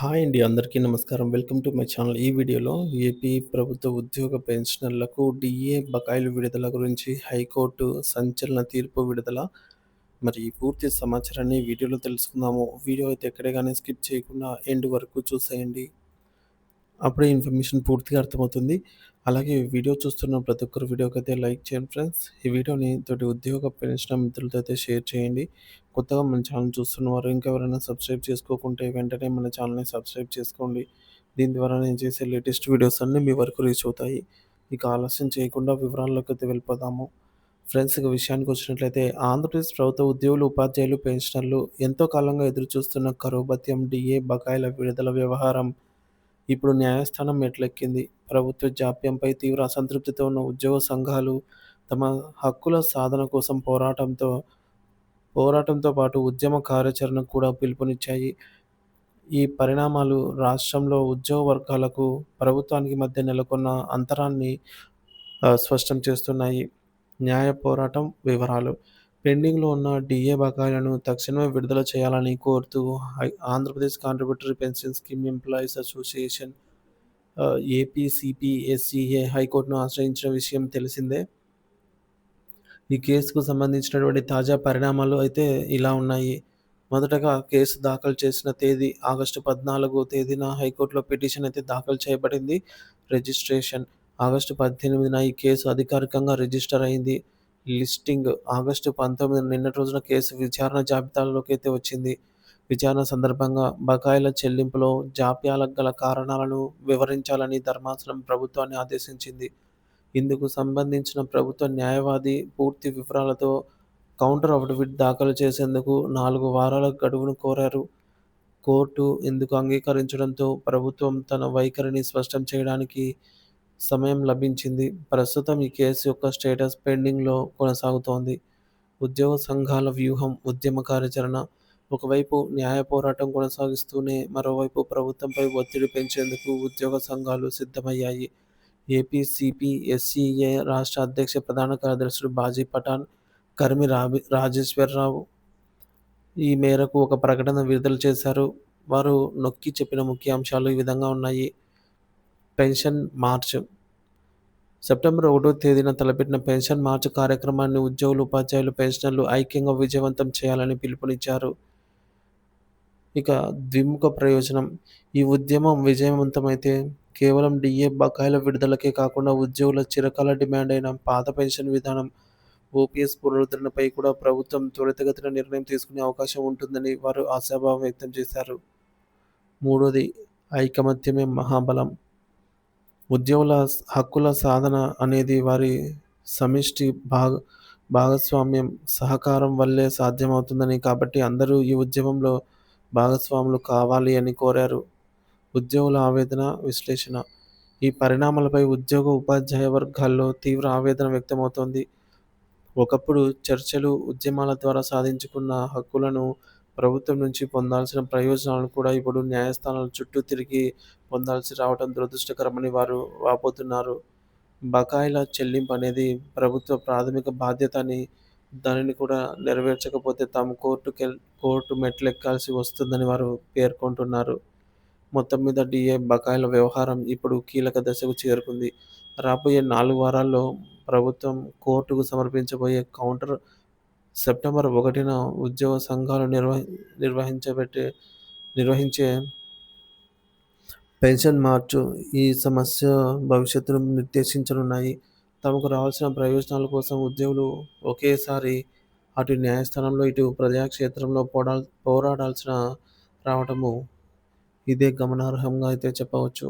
Hi అండి. అందరికీ నమస్కారం. Welcome to my channel. ఈ వీడియోలో ఏపీ ప్రభుత్వ ఉద్యోగ పెన్షనర్లకు డీఏ బకాయిలు విడుదల గురించి హైకోర్టు సంచలన తీర్పు విడుదల. మరి ఈ పూర్తి సమాచారాన్ని వీడియోలో తెలుసుకుందాము. వీడియో అయితే ఎక్కడే గాని స్కిప్ చేయకుండా ఎండ్ వరకు చూసేయండి. అప్పుడే ఇన్ఫర్మేషన్ పూర్తిగా అర్థమవుతుంది. అలాగే వీడియో చూస్తున్న ప్రతి ఒక్కరు వీడియోకైతే లైక్ చేయండి ఫ్రెండ్స్. ఈ వీడియోని తోటి ఉద్యోగ పెన్షనర్ మిత్రులతో అయితే షేర్ చేయండి. కొత్తగా మన ఛానల్ చూస్తున్నవారు ఇంకెవరైనా సబ్స్క్రైబ్ చేసుకోకుంటే వెంటనే మన ఛానల్‌ని సబ్స్క్రైబ్ చేసుకోండి. దీని ద్వారా నేను చేసే లేటెస్ట్ వీడియోస్ అన్నీ మీ వరకు రీచ్ అవుతాయి. ఇక ఆలస్యం చేయకుండా వివరాల్లోకైతే వెళ్ళిపోదాము. ఫ్రెండ్స్ ఇక విషయానికొచ్చినట్లయితే ఆంధ్రప్రదేశ్ ప్రభుత్వ ఉద్యోగులు, ఉపాధ్యాయులు, పెన్షనర్లు ఎంతో కాలంగా ఎదురుచూస్తున్న కరువు భత్యం, డీఏ బకాయిల విడుదల వ్యవహారం ఇప్పుడు న్యాయస్థానం మెట్లెక్కింది. ప్రభుత్వ జాప్యంపై తీవ్ర అసంతృప్తితో ఉన్న ఉద్యోగ సంఘాలు తమ హక్కుల సాధన కోసం పోరాటంతో పాటు ఉద్యమ కార్యాచరణకు కూడా పిలుపునిచ్చాయి. ఈ పరిణామాలు రాష్ట్రంలో ఉద్యోగ వర్గాలకు, ప్రభుత్వానికి మధ్య నెలకొన్న అంతరాన్ని స్పష్టం చేస్తున్నాయి. న్యాయ పోరాటం వివరాలు: పెండింగ్‌లో ఉన్న డీఏ బకాయిలను తక్షణమే విడుదల చేయాలని కోరుతూ Andhra Pradesh contributory pension scheme employees association APCPSCA హైకోర్టును ఆశ్రయించిన విషయం తెలిసిందే. ఈ కేసుకు సంబంధించినటువంటి తాజా పరిణామాలు అయితే ఇలా ఉన్నాయి. మొదటగా కేసు దాఖలు చేసిన తేదీ ఆగస్టు 14 తేదీన హైకోర్టులో పిటిషన్ అయితే దాఖలు చేయబడింది. రిజిస్ట్రేషన్ ఆగస్టు 18న ఈ కేసు అధికారికంగా రిజిస్టర్ అయింది. లిస్టింగ్ ఆగస్టు 19 నిన్నటి రోజున కేసు విచారణ జాబితాలోకి అయితే వచ్చింది. విచారణ సందర్భంగా బకాయిల చెల్లింపులో జాప్యాలకు గల కారణాలను వివరించాలని ధర్మాసనం ప్రభుత్వాన్ని ఆదేశించింది. ఇందుకు సంబంధించిన ప్రభుత్వ న్యాయవాది పూర్తి వివరాలతో కౌంటర్ అఫిడవిట్ దాఖలు చేసేందుకు 4 వారాల గడువును కోరారు. కోర్టు ఇందుకు అంగీకరించడంతో ప్రభుత్వం తన వైఖరిని స్పష్టం చేయడానికి సమయం లభించింది. ప్రస్తుతం ఈ కేసు యొక్క స్టేటస్ పెండింగ్‌లో కొనసాగుతోంది. ఉద్యోగ సంఘాల వ్యూహం, ఉద్యమ కార్యాచరణ: ఒకవైపు న్యాయ పోరాటం కొనసాగిస్తూనే మరోవైపు ప్రభుత్వంపై ఒత్తిడి పెంచేందుకు ఉద్యోగ సంఘాలు సిద్ధమయ్యాయి. ఏపీసీపీఎస్సీఏ రాష్ట్ర అధ్యక్ష ప్రధాన కార్యదర్శులు బాజీ పఠాన్, కరిమి రాజేశ్వరరావు ఈ మేరకు ఒక ప్రకటన విడుదల చేశారు. వారు నొక్కి చెప్పిన ముఖ్యాంశాలు ఈ విధంగా ఉన్నాయి. పెన్షన్ మార్చ్: సెప్టెంబర్ 1వ తేదీన తలపెట్టిన పెన్షన్ మార్చ్ కార్యక్రమాన్ని ఉద్యోగులు, ఉపాధ్యాయులు, పెన్షనర్లు ఐక్యంగా విజయవంతం చేయాలని పిలుపునిచ్చారు. ఇక ద్విముఖ ప్రయోజనం: ఈ ఉద్యమం విజయవంతమైతే కేవలం డీఏ బకాయిల విడుదలకే కాకుండా ఉద్యోగుల చిరకాల డిమాండ్ అయిన పాత పెన్షన్ విధానం, ఓపీఎస్ పునరుద్ధరణపై కూడా ప్రభుత్వం త్వరితగతిన నిర్ణయం తీసుకునే అవకాశం ఉంటుందని వారు ఆశాభావం వ్యక్తం చేశారు. మూడోది, ఐకమత్యమే మహాబలం: ఉద్యోగుల హక్కుల సాధన అనేది వారి సమిష్టి భాగస్వామ్యం, సహకారం వల్లే సాధ్యమవుతుందని, కాబట్టి అందరూ ఈ ఉద్యమంలో భాగస్వాములు కావాలి అని కోరారు. ఉద్యోగుల ఆవేదన విశ్లేషణ: ఈ పరిణామాలపై ఉద్యోగ, ఉపాధ్యాయ వర్గాల్లో తీవ్ర ఆవేదన వ్యక్తమవుతోంది. ఒకప్పుడు చర్చలు, ఉద్యమాల ద్వారా సాధించుకున్న హక్కులను, ప్రభుత్వం నుంచి పొందాల్సిన ప్రయోజనాలను కూడా ఇప్పుడు న్యాయస్థానాల చుట్టూ తిరిగి పొందాల్సి రావడం దురదృష్టకరమని వారు వాపోతున్నారు. బకాయిల చెల్లింపు అనేది ప్రభుత్వ ప్రాథమిక బాధ్యత అని, దానిని కూడా నెరవేర్చకపోతే తాము కోర్టు మెట్లెక్కాల్సి వస్తుందని వారు పేర్కొంటున్నారు. మొత్తం మీద డీఏ బకాయిల వ్యవహారం ఇప్పుడు కీలక దశకు చేరుకుంది. రాబోయే 4 వారాల్లో ప్రభుత్వం కోర్టుకు సమర్పించబోయే కౌంటర్, సెప్టెంబర్ 1న ఉద్యోగ సంఘాలు నిర్వహించే పెన్షన్ మార్చు ఈ సమస్య భవిష్యత్తును నిర్దేశించనున్నాయి. తమకు రావాల్సిన ప్రయోజనాల కోసం ఉద్యోగులు ఒకేసారి అటు న్యాయస్థానంలో, ఇటు ప్రజాక్షేత్రంలో పోరాడాల్సిన రావటము ఇదే గమనార్హంగా అయితే చెప్పవచ్చు.